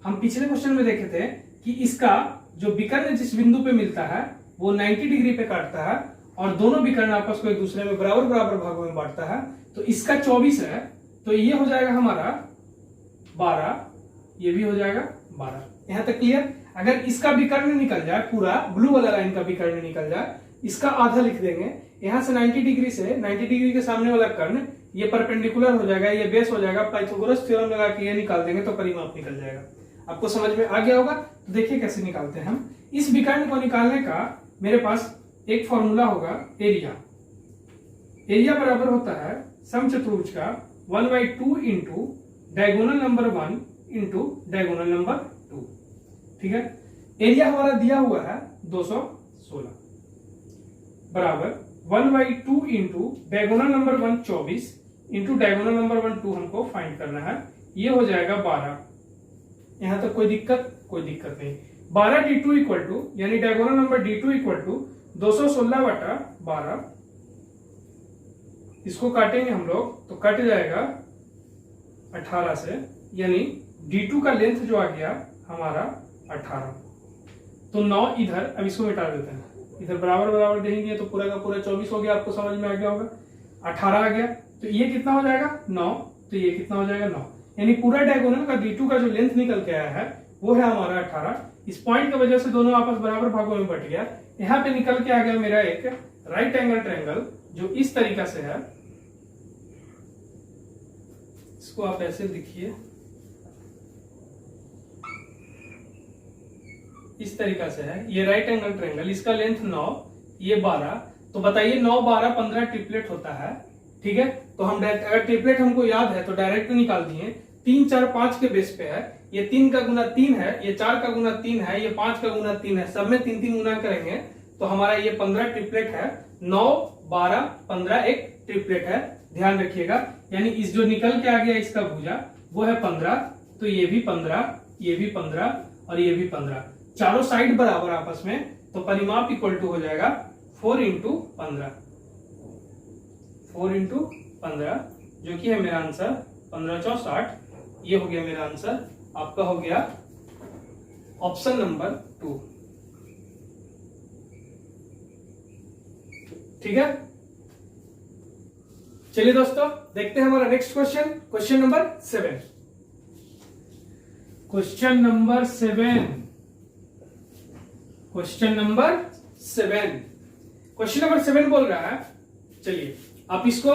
Speaker 1: हम पिछले क्वेश्चन में देखे थे कि इसका जो विकर्ण जिस बिंदु पे मिलता है वो 90 डिग्री पे काटता है और दोनों विकर्ण आपस को एक दूसरे में बराबर बराबर भागों में बांटता है। तो इसका 24 है, तो ये हो जाएगा हमारा 12, ये भी हो जाएगा 12। यहां तक क्लियर। अगर इसका विकर्ण निकल जाए, पूरा ब्लू वाला लाइन का विकर्ण निकल जाए, इसका आधा लिख देंगे, यहां से 90 डिग्री से 90 डिग्री के सामने वाला कर्ण ये परपेंडिकुलर हो जाएगा, ये बेस हो जाएगा, पाइथागोरस थ्योरम लगा के ये निकाल देंगे तो परिमाप निकल जाएगा। आपको समझ में आ गया होगा। तो देखिए कैसे निकालते हैं हम। इस विकर्ण को निकालने का मेरे पास एक फॉर्मूला होगा, एरिया। एरिया बराबर होता है समचतुर्भुज का 1/2 into diagonal number 1 into diagonal number 2, ठीक है। एरिया हमारा दिया हुआ है 216 बराबर 1/2 into diagonal number 1 24 into diagonal number 1 2 हमको फाइंड करना है, ये हो जाएगा 12 यहां तक कोई दिक्कत नहीं। 12 D2 इक्वल टू, यानी diagonal number D2 equal to 216/12। इसको काटेंगे हम लोग तो कट जाएगा 18 से, यानी D2 का लेंथ जो आ गया हमारा 18। तो 9 इधर, अब इसको मिटा देते हैं, इधर बराबर बराबर देंगे तो पूरा का पूरा 24 हो गया, आपको समझ में आ गया होगा। 18 आ गया तो ये कितना हो जाएगा 9, तो ये कितना हो जाएगा 9, यानी पूरा डायगोनल का D2 का जो लेंथ निकल के आया है वो है हमारा 18। इस पॉइंट की वजह से दोनों आपस बराबर भागों में बट गया। यहाँ पे निकल के आ गया मेरा एक राइट एंगल ट्रायंगल जो इस तरीका से है। इसको आप ऐसे लिखिए, इस तरीका से है, ये राइट एंगल ट्रायंगल, इसका लेंथ 9, ये 12। तो बताइए 9, 12, 15 ट्रिपलेट होता है, ठीक है। तो हम अगर ट्रिपलेट हमको याद है तो डायरेक्ट निकाल दिए, 3, 4, 5 के बेस पे है। ये 3 का गुना 3 है, ये 4 का गुना 3 है, ये 5 का गुना 3 है, सब में 3 3 गुना करेंगे तो हमारा ये 15 ट्रिपलेट है। 9, 12, 15 एक ट्रिपलेट है, ध्यान रखिएगा। यानी इस जो निकल के आ गया इसका भुजा वो है 15, तो ये भी 15, ये भी 15 और ये भी 15, चारों साइड बराबर आपस में, तो परिमाप इक्वल टू हो जाएगा 4 इंटू 15, 4 इंटू 15, जो कि है मेरा आंसर 15 × 60। ये हो गया मेरा आंसर, आपका हो गया ऑप्शन नंबर 2, ठीक है। चलिए दोस्तों देखते हैं हमारा next question, question number 7। Question number 7, question number 7, question number 7 बोल रहा है, चलिए आप इसको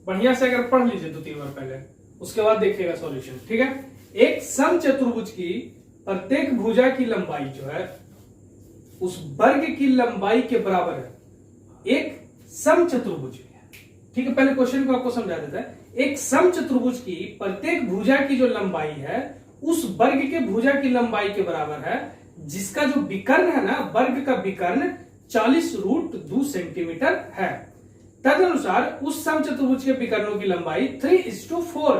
Speaker 1: बढ़िया से अगर पढ़ लीजिए 2-3 बार पहले, उसके बाद देखिएगा सॉल्यूशन, ठीक है। एक समचतुर्भुज की प्रत्येक भुजा की लंबाई जो है उस वर्ग की लंबाई के बराबर है। एक समचतुर्भुज है, ठीक है, पहले क्वेश्चन को आपको समझा देता है। एक समचतुर्भुज की प्रत्येक भुजा की जो लंबाई है उस वर्ग के भुजा की लंबाई के बराबर है, जिसका जो विकर्ण है ना, वर्ग का विकर्ण 40√2 सेंटीमीटर है। तदनुसार उस समचतुर्भुज के विकर्णों की लंबाई 3:4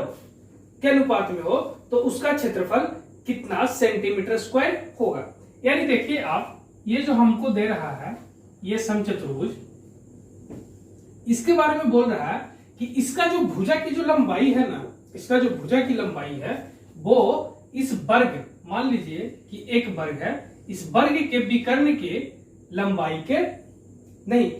Speaker 1: के अनुपात में हो तो उसका क्षेत्रफल कितना सेंटीमीटर स्क्वायर होगा। यानी देखिए आप, ये जो हमको दे रहा है ये समचतुर्भुज, इसके बारे में बोल रहा है कि इसका जो भुजा की जो लंबाई है ना, इसका जो भुजा की लंबाई है वो इस वर्ग, मान लीजिए कि एक वर्ग है, इस वर्ग के विकर्ण के लंबाई के नहीं,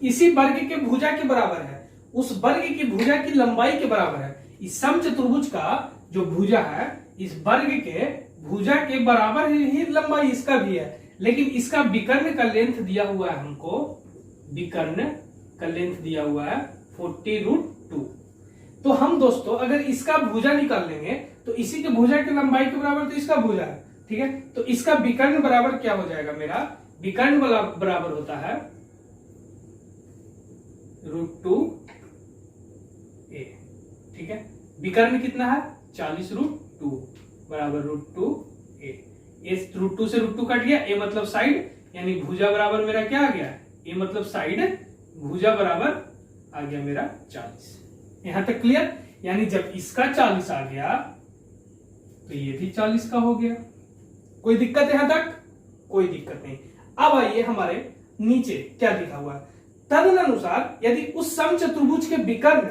Speaker 1: इसी वर्ग के भुजा के बराबर है, उस वर्ग की भुजा की लंबाई के बराबर है। इस समचतुर्भुज का जो भुजा है इस वर्ग के भुजा के बराबर ही लंबाई इसका भी है, लेकिन इसका विकर्ण का लेंथ दिया हुआ है हमको, विकर्ण का लेंथ दिया हुआ है 40√2। तो हम दोस्तों अगर इसका भुजा निकाल लेंगे तो इसी के भुजा की लंबाई के बराबर तो इसका भुजा है, ठीक है। तो इसका विकर्ण बराबर क्या हो जाएगा, मेरा विकर्ण बराबर होता है √2a, ठीक है। विकर्ण कितना है 40√2 बराबर √2a। इस √2 से √2 कट गया, a मतलब साइड, यानी भुजा बराबर मेरा क्या आ गया, a मतलब साइड, भुजा बराबर आ गया मेरा 40। यहां तक क्लियर। यानी जब इसका 40 आ गया तो ये भी 40 का हो गया। कोई दिक्कत है यहां तक? कोई दिक्कत नहीं। अब आइए हमारे नीचे क्या लिखा हुआ है, तदनुसार यदि उस समचतुर्भुज के विकर्ण,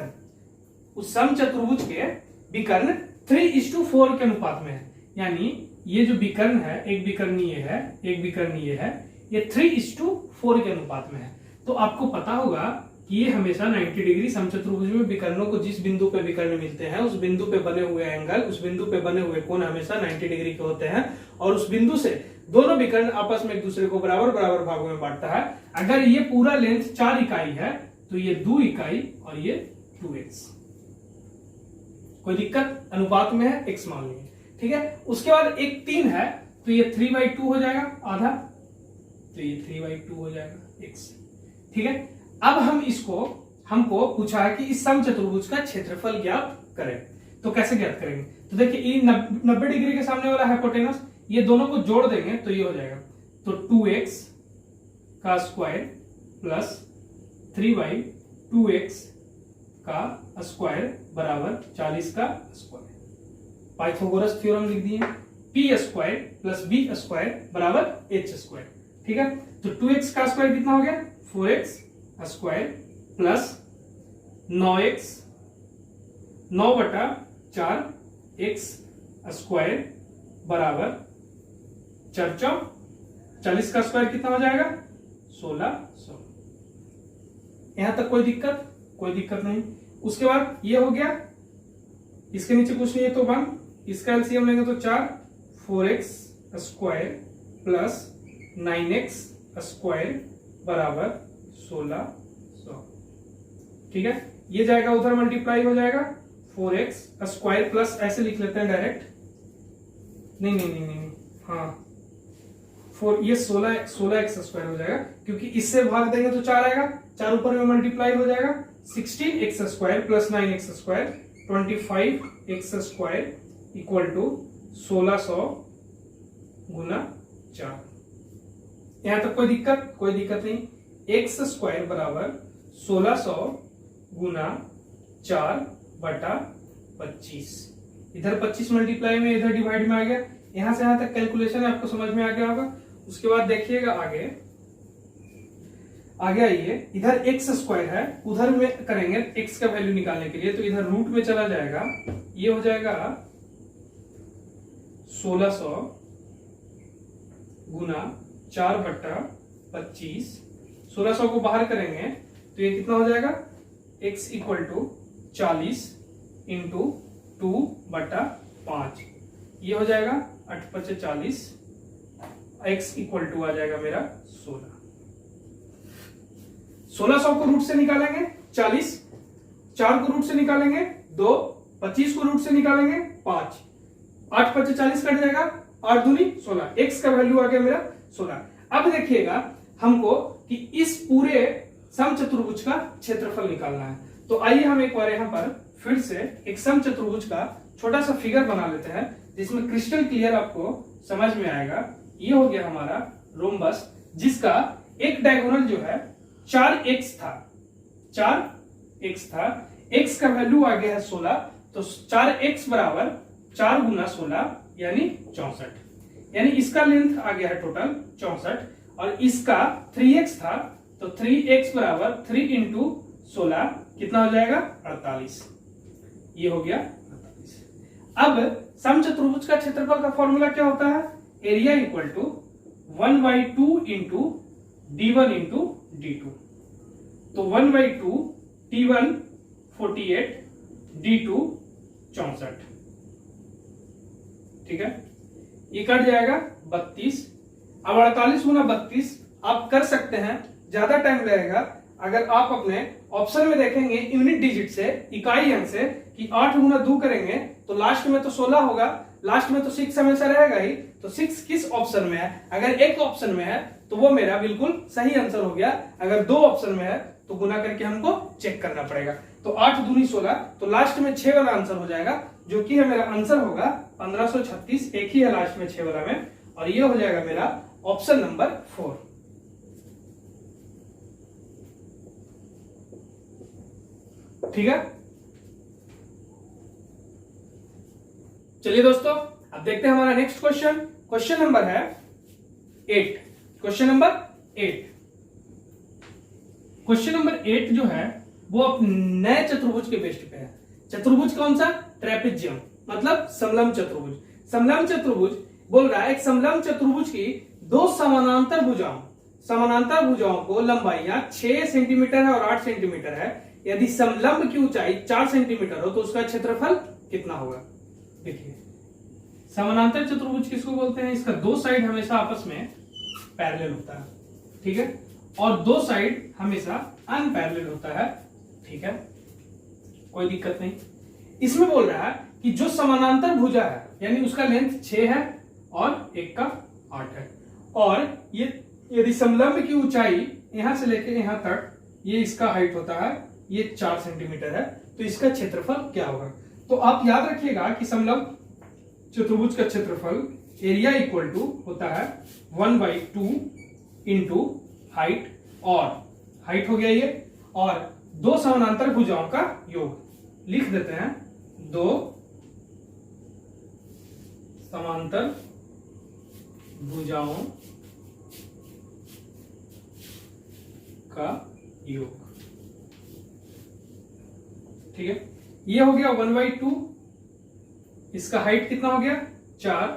Speaker 1: उस समचतुर्भुज के विकर्ण 3:4 के अनुपात में है, यानी ये जो विकर्ण है, एक विकर्ण ये है, एक विकर्ण ये है, ये 3:4 के अनुपात में है। तो आपको पता होगा कि ये हमेशा 90 डिग्री समचतुर्भुज में विकर्णों को जिस बिंदु पे विकर्ण मिलते हैं उस बिंदु पे बने हुए एंगल, उस बिंदु पे बने हुए कोण हमेशा 90 डिग्री के होते हैं, और उस बिंदु से दोनों विकर्ण आपस में एक दूसरे को बराबर बराबर भागों में बांटता है। अगर ये पूरा लेंथ 4 इकाई है तो ये 2 इकाई और ये 2x। कोई दिक्कत? अनुपात में है, x मान लीजिए, ठीक है। उसके बाद एक 3 है तो ये 3/2 हो जाएगा, आधा, तो ये 3/2 हो जाएगा x, ठीक है। अब हमको पूछा है कि इस समचतुर्भुज का क्षेत्रफल ज्ञात करें, तो कैसे ज्ञात करेंगे? तो देखिए ये 90 डिग्री के सामने वाला हाइपोटेनस, ये दोनों को जोड़ देंगे तो ये हो जाएगा, तो 2x का स्क्वायर प्लस 3/2x का स्क्वायर बराबर 40 का स्क्वायर। पाइथागोरस थ्योरम लिख दिए, P square plus B square बराबर एच स्क्वायर। ठीक है, तो 2x का स्क्वायर कितना हो गया 4x square plus 9x 9/4 x square बराबर 40 का स्क्वायर कितना हो जाएगा 1600। यहां तक कोई दिक्कत नहीं। उसके बाद ये हो गया, इसके नीचे कुछ नहीं है तो 1, इसका एलसीएम लेंगे तो 4, 4x square plus 9x square बराबर 1600। ठीक है, ये जाएगा उधर मल्टीप्लाई हो जाएगा 4x स्क्वायर प्लस ऐसे लिख लेते हैं डायरेक्ट, नहीं हाँ 4 ये 16x स्क्वायर हो जाएगा, क्योंकि इससे भाग देंगे तो 4 आएगा, 4 ऊपर में मल्टीप्लाई हो जाएगा 16x square plus 9x square 25x square equal to 1600 गुना 4। यहां तक कोई दिक्कत नहीं। x स्क्वायर बराबर 1600 गुना 4/25, इधर 25 मल्टीप्लाई में इधर डिवाइड में आ गया। यहां से यहां तक कैलकुलेशन है, आपको समझ में आ गया होगा। उसके बाद देखिएगा आगे आइए, इधर x स्क्वायर है, उधर में करेंगे x का वैल्यू निकालने के लिए, तो इधर रूट में चला जाएगा, ये हो जाएगा 1600 गुना 4/25। 1600 को बाहर करेंगे तो ये कितना हो जाएगा x इक्वल टू 40 इंटू 2/5, ये हो जाएगा 8×5 = 40, x इक्वल टू आ जाएगा मेरा 16। 1600 को रूट से निकालेंगे 40, 4 को रूट से निकालेंगे 2, 25 को रूट से निकालेंगे 5, 8×5 = 40 कट जाएगा, 8 दूनी 16, x का वैल्यू आ गया मेरा 16। अब देखिएगा हमको कि इस पूरे समचतुर्भुज का क्षेत्रफल निकालना है, तो आइए हम एक बार यहां पर फिर से एक समचतुर्भुज का छोटा सा फिगर बना लेते हैं, जिसमें क्रिस्टल क्लियर आपको समझ में आएगा। ये हो गया हमारा रोम्बस, जिसका एक डायगोनल जो है 4x था, x का वैल्यू आ गया है 16, तो 4x बराबर 4 गुना 16 यानी 64, यानी इसका लेंथ आ गया है टोटल 64, और इसका 3x था, तो 3x बराबर 3 इंटू 16 कितना हो जाएगा 48, ये हो गया 48। अब समचतुर्भुज का क्षेत्रफल का फॉर्मूला क्या होता है, area equal to 1/2 into d1 into d2, तो 1/2 t1 48 d2 64। ठीक है, ये कट जाएगा 32। अब 48 गुना 32 आप कर सकते हैं, ज्यादा टाइम लगेगा अगर आप अपने ऑप्शन में देखेंगे यूनिट डिजिट से, इकाई अंक से, कि 8 गुना 2 करेंगे तो लास्ट में तो 16 होगा, लास्ट में तो 6 हमेशा रहेगा ही, तो 6 किस ऑप्शन में है, अगर एक ऑप्शन में है तो वो मेरा बिल्कुल सही आंसर हो गया, अगर 2 ऑप्शन में है तो गुना करके हमको चेक करना पड़ेगा। तो 8 दूनी 16, तो लास्ट में 6 वाला आंसर हो जाएगा, जो कि है मेरा आंसर होगा 1536, एक ही है लास्ट में 6 वाला में, और ये हो जाएगा मेरा ऑप्शन नंबर 4। ठीक है, चलिए दोस्तों अब देखते हैं हमारा नेक्स्ट क्वेश्चन। क्वेश्चन नंबर है 8। क्वेश्चन नंबर 8 जो है वो अब नए चतुर्भुज के बेस्ट पे है। चतुर्भुज कौन सा, ट्रेपेजियम, मतलब समलंब चतुर्भुज। समलंब चतुर्भुज बोल रहा है एक समलंब चतुर्भुज की 2 समानांतर भुजाओं को लंबाइयां 6 सेंटीमीटर है और 8 सेंटीमीटर है, यदि समलंब की ऊंचाई 4 सेंटीमीटर हो तो उसका क्षेत्रफल कितना होगा। देखिए, समानांतर चतुर्भुज किसको बोलते हैं, इसका 2 साइड हमेशा आपस में पैरेलल होता है, ठीक है, और 2 साइड हमेशा अनपैरेलल होता है। ठीक है, कोई दिक्कत नहीं। इसमें बोल रहा है कि जो समानांतर भुजा है, यानी उसका लेंथ 6 है और एक का 8 है, और ये यदि समलंब की ऊंचाई यहां से लेकर यहां तक, ये इसका हाइट होता है, ये 4 सेंटीमीटर है, तो इसका क्षेत्रफल क्या होगा। तो आप याद रखिएगा कि समलंब चतुर्भुज का क्षेत्रफल एरिया इक्वल टू होता है 1/2 इंटू हाइट, और हाइट हो गया ये, और 2 समानांतर भुजाओं का योग, लिख देते हैं 2 समांतर भुजाओं का योग। ठीक है, ये हो गया 1/2। इसका हाइट कितना हो गया 4।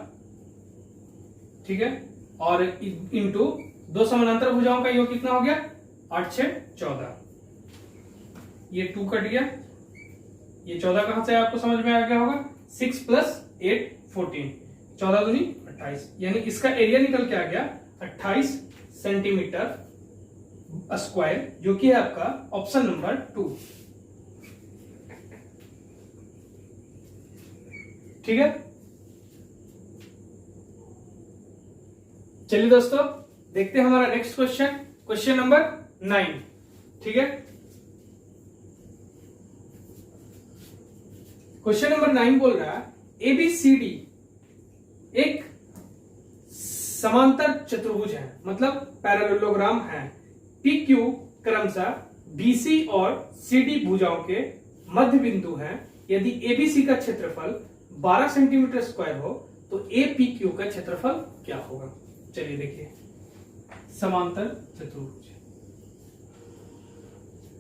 Speaker 1: ठीक है, और इंटू दो समानांतर भुजाओं का योग कितना हो गया 8 6 14। ये 2 कट गया, ये 14 कहां से आपको समझ में आ गया होगा, 6 + 8 14, 14 दूनी 28, यानी इसका एरिया निकल के आ गया 28 सेंटीमीटर स्क्वायर, जो कि है आपका ऑप्शन नंबर 2। ठीक है, चलिए दोस्तों देखते हैं हमारा नेक्स्ट क्वेश्चन, क्वेश्चन नंबर 9। ठीक है, क्वेश्चन नंबर 9 बोल रहा है ABCD एक समांतर चतुर्भुज है, मतलब पैरेललोग्राम है। PQ क्रमशः BC और CD भुजाओं के मध्य बिंदु हैं। यदि ABC का क्षेत्रफल 12 सेंटीमीटर स्क्वायर हो तो APQ का क्षेत्रफल क्या होगा। चलिए देखिए, समांतर चतुर्भुज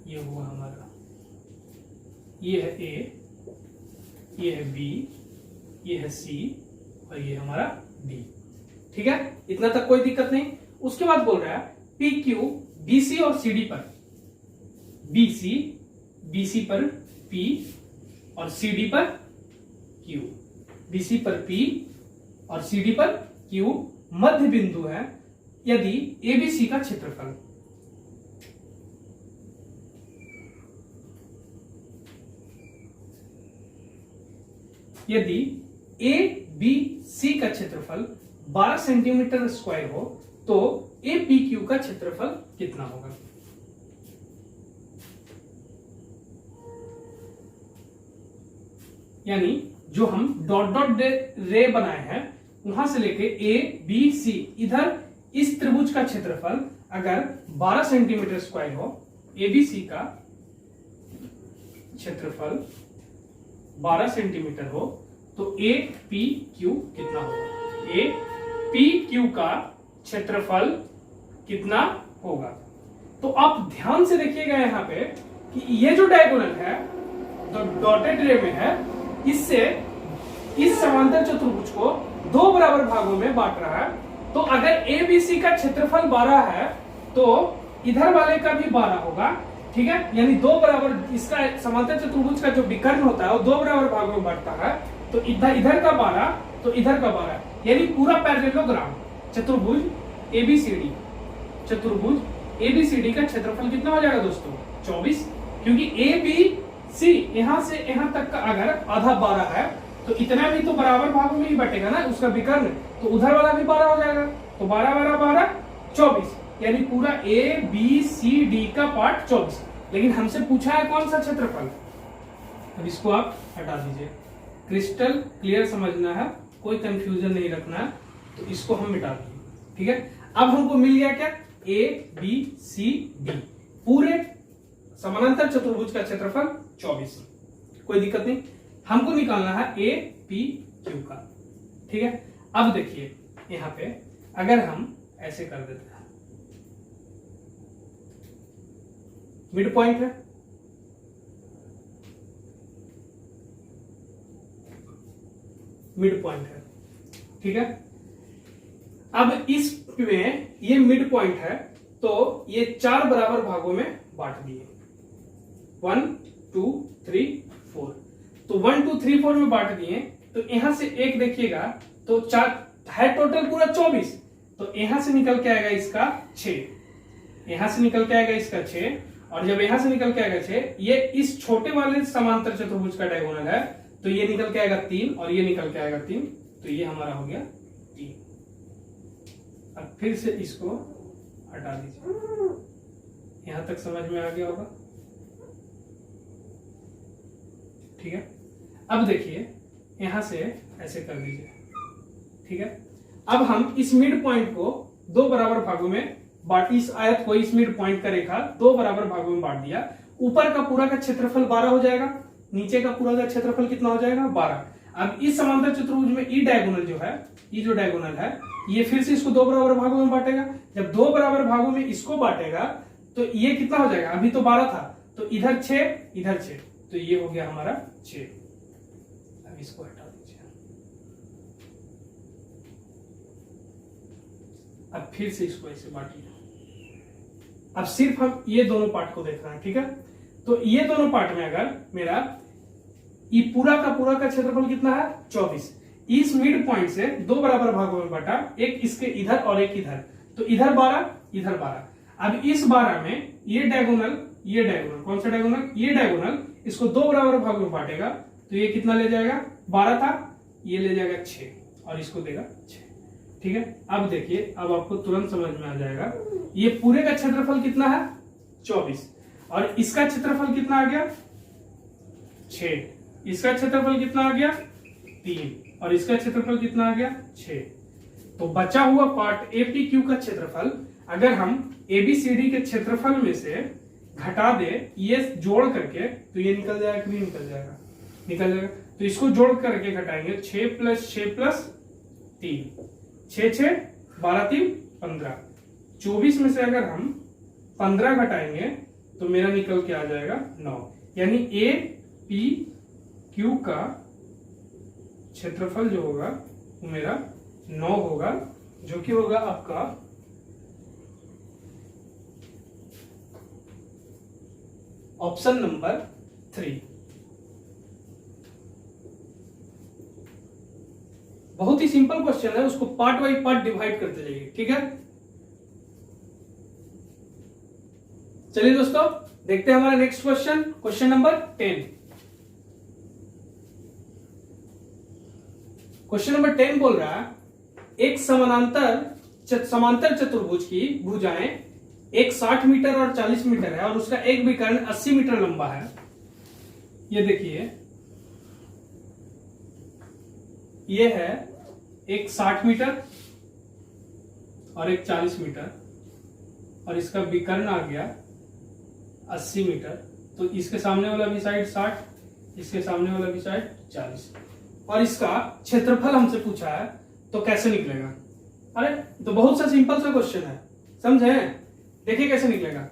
Speaker 1: ये हुआ हमारा, ये है A, ये है B, ये है C और ये हमारा D। ठीक है, इतना तक कोई दिक्कत नहीं। उसके बाद बोल रहा है PQ BC और CD पर, BC पर P और CD पर Q, BC पर P और CD पर Q मध्य बिंदु है। यदि ABC का क्षेत्रफल, यदि ABC का क्षेत्रफल 12 सेंटीमीटर स्क्वायर हो तो APQ का क्षेत्रफल कितना होगा। यानी जो हम डॉट डॉट रे बनाए हैं वहां से लेके ABC इधर इस त्रिभुज का क्षेत्रफल अगर 12 सेंटीमीटर स्क्वायर हो, ABC का क्षेत्रफल 12 सेंटीमीटर हो तो APQ कितना होगा, APQ का क्षेत्रफल कितना होगा। तो आप ध्यान से देखिएगा यहाँ पे कि ये जो डायगोनल है जो डॉटेड रे में है, इससे इस समांतर चतुर्भुज को दो बराबर भागों में बांट रहा है। तो अगर ABC का क्षेत्रफल 12 है तो इधर वाले का भी 12 होगा। ठीक है, यानी दो बराबर, इसका समांतर चतुर्भुज का जो विकर्ण होता है वो दो बराबर भागों में बांटता है। तो इधर का 12 तो इधर का 12, यानी पूरा पैरेललोग्राम चतुर्भुज ABCD, चतुर्भुज ABCD का क्षेत्रफल कितना हो जाएगा दोस्तों 24, क्योंकि ABC यहां से यहां तक का अगर आधा 12 है तो इतना भी तो बराबर भागों में ही बटेगा ना उसका विकर्ण, तो उधर वाला भी 12 हो जाएगा। तो 12 12 12 24, यानी पूरा ABCD का पार्ट 24। लेकिन हमसे पूछा है कौन सा क्षेत्रफल, अब इसको आप हटा दीजिए, क्रिस्टल क्लियर समझना है, कोई कंफ्यूजन नहीं रखना है, तो इसको हम मिटा दिए। ठीक है, अब हमको मिल गया क्या ABCD, पूरे समानांतर चतुर्भुज का क्षेत्रफल 24, कोई दिक्कत नहीं। हमको निकालना है APQ का। ठीक है, अब देखिए यहां पे अगर हम ऐसे कर देते हैं, मिड पॉइंट है, मिड पॉइंट है। ठीक है, अब इसमें ये मिड पॉइंट है तो ये 4 बराबर भागों में बांट दिए, 1 2 3 4। तो 1 2 3 4 में बांट दिए, तो यहां से एक देखिएगा तो 4 है, टोटल पूरा 24, तो यहां से निकल के आएगा इसका 6, यहां से निकल के आएगा इसका 6, और जब यहां से निकल के आएगा 6, ये इस छोटे वाले समांतर चतुर्भुज का डायगोनल है, तो ये निकल के आएगा 3 और ये निकल के आएगा 3, तो ये हमारा हो गया 3। अब फिर से इसको हटा दीजिए, यहां तक समझ में आ गया होगा। ठीक है, अब देखिए यहां से ऐसे कर दीजिए। ठीक है, अब हम इस मिड पॉइंट को दो बराबर भागों में बांट, इस आयत को, इस मिड पॉइंट का रेखा दो बराबर भागों में बांट दिया। ऊपर का पूरा का क्षेत्रफल 12 हो जाएगा, नीचे का पूरा का क्षेत्रफल कितना हो जाएगा 12। अब इस समांतर चतुर्भुज में ई डायगोनल जो है, ये जो डायगोनल है, ये फिर से इसको दो बराबर भागों में बांटेगा। जब दो बराबर भागों में इसको बांटेगा तो ये कितना हो जाएगा, अभी तो 12 था, तो इधर 6 इधर 6, तो ये हो गया हमारा 6। अब इसको हटा दीजिए। अब फिर से इसको ऐसे बांटिए। अब सिर्फ हम ये दोनों पार्ट को देख रहे हैं, ठीक है। तो ये दोनों पार्ट में अगर मेरा ये पूरा का क्षेत्रफल कितना है 24, इस मिड पॉइंट से दो बराबर भागों में बांटा, एक इसके इधर और एक इधर, तो इधर 12 इधर 12। अब इस 12 में ये डायगोनल कौन सा डायगोनल, ये डायगोनल इसको दो बराबर भागों में बांटेगा, तो ये कितना ले जाएगा, 12 था, ये ले जाएगा 6 और इसको देगा 6, ठीक है। अब देखिए, अब आपको तुरंत समझ में आ जाएगा, ये पूरे का क्षेत्रफल कितना है 24 और इसका क्षेत्रफल कितना आ गया 6, इसका क्षेत्रफल कितना आ गया 3 और इसका क्षेत्रफल कितना आ गया 6। तो बचा हुआ पार्ट एपीक्यू का क्षेत्रफल अगर हम एबीसीडी के क्षेत्रफल में से घटा दे, ये जोड़ करके, तो ये निकल जाएगा कि नहीं निकल जाएगा। तो इसको जोड़ करके घटाएंगे, 6 + 6 + 3, 6 6 12 3 15, 24 में से अगर हम 15 घटाएंगे तो मेरा निकल के आ जाएगा 9, यानी ए पी क्यू का क्षेत्रफल जो होगा वो मेरा 9 होगा, जो कि होगा आपका ऑप्शन नंबर 3। बहुत ही सिंपल क्वेश्चन है, उसको पार्ट बाई पार्ट डिवाइड करते जाइए, ठीक है। चलिए दोस्तों, देखते हैं हमारा next question, question number 10। Question number 10 बोल रहा है, एक समांतर चतुर्भुज की भुजाएं एक 60 मीटर और 40 मीटर है और उसका एक विकर्ण 80 मीटर लंबा है। ये देखिए, ये है एक 60 मीटर और एक 40 मीटर और इसका विकर्ण आ गया 80 मीटर। तो इसके सामने वाला भी साइड 60, इसके सामने वाला भी साइड 40 और इसका क्षेत्रफल हमसे पूछा है, तो कैसे निकलेगा। अरे तो बहुत सा सिंपल सा क्वेश्चन है, समझे। देखिए कैसे निकलेगा,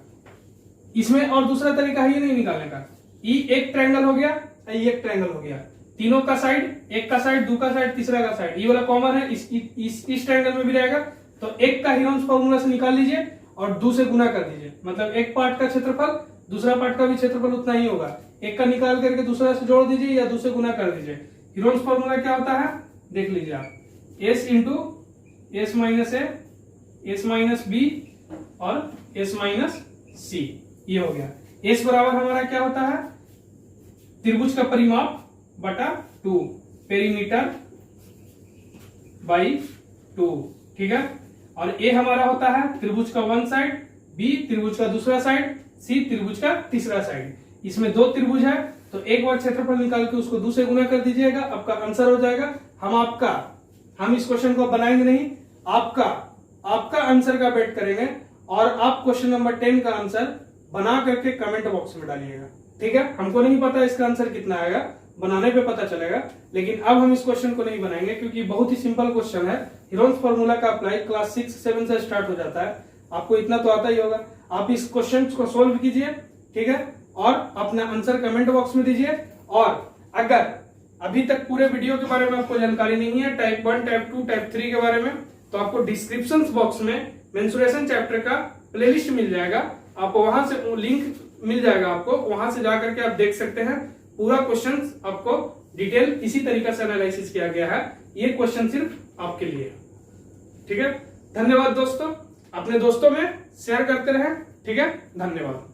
Speaker 1: इसमें और दूसरा तरीका है ये नहीं निकालने का। ये एक ट्रायंगल हो गया, ये एक ट्रायंगल हो गया, तीनों का साइड, एक का साइड, दो का साइड, तीसरा का साइड, ये वाला कॉमन है, इस ट्रायंगल में भी रहेगा। तो एक का हीरोन्स फॉर्मूला से निकाल लीजिए और 2 से गुना कर दीजिए, मतलब एक पार्ट का क्षेत्रफल दूसरा पार्ट का भी क्षेत्रफल उतना ही होगा। एक का निकाल करके दूसरा से जोड़ दीजिए या 2 से गुना कर दीजिए। हीरोन्स फॉर्मूला क्या होता है, देख लीजिए आप, s इंटू s माइनस ए, s माइनस बी और s माइनस सी, ये हो गया। s बराबर हमारा क्या होता है, त्रिभुज का परिमाप बटा 2, पेरीमीटर बाई 2, ठीक है। और a हमारा होता है त्रिभुज का वन साइड, b त्रिभुज का दूसरा साइड, c त्रिभुज का तीसरा साइड। इसमें 2 त्रिभुज है, तो एक बार क्षेत्रफल निकाल के उसको 2 से गुना कर दीजिएगा, आपका आंसर हो जाएगा। हम इस क्वेश्चन को बनाएंगे नहीं, आपका आंसर का वेट करेंगे और आप क्वेश्चन नंबर 10 का आंसर बना करके कमेंट बॉक्स में डालिएगा, ठीक है। हमको नहीं पता इसका आंसर कितना आएगा, बनाने पे पता चलेगा, लेकिन अब हम इस क्वेश्चन को नहीं बनाएंगे क्योंकि बहुत ही सिंपल क्वेश्चन है। हीरोन्स फॉर्मूला का अप्लाई क्लास 6-7 से स्टार्ट हो जाता है, आपको इतना तो आता ही होगा। आप इस क्वेश्चन को सोल्व कीजिए, ठीक है, और अपना आंसर कमेंट बॉक्स में दीजिए। और अगर अभी तक पूरे वीडियो के बारे में आपको जानकारी नहीं है, टाइप 1, टाइप 2, टाइप 3 के बारे में, तो आपको डिस्क्रिप्शन बॉक्स में मेंसुरेशन चैप्टर का प्लेलिस्ट मिल जाएगा, आपको वहां से लिंक मिल जाएगा, आपको वहां से जाकर के आप देख सकते हैं। पूरा क्वेश्चन आपको डिटेल इसी तरीके से एनालिसिस किया गया है, ये क्वेश्चन सिर्फ आपके लिए है, ठीक है। धन्यवाद दोस्तों, अपने दोस्तों में शेयर करते रहें, ठीक है, धन्यवाद।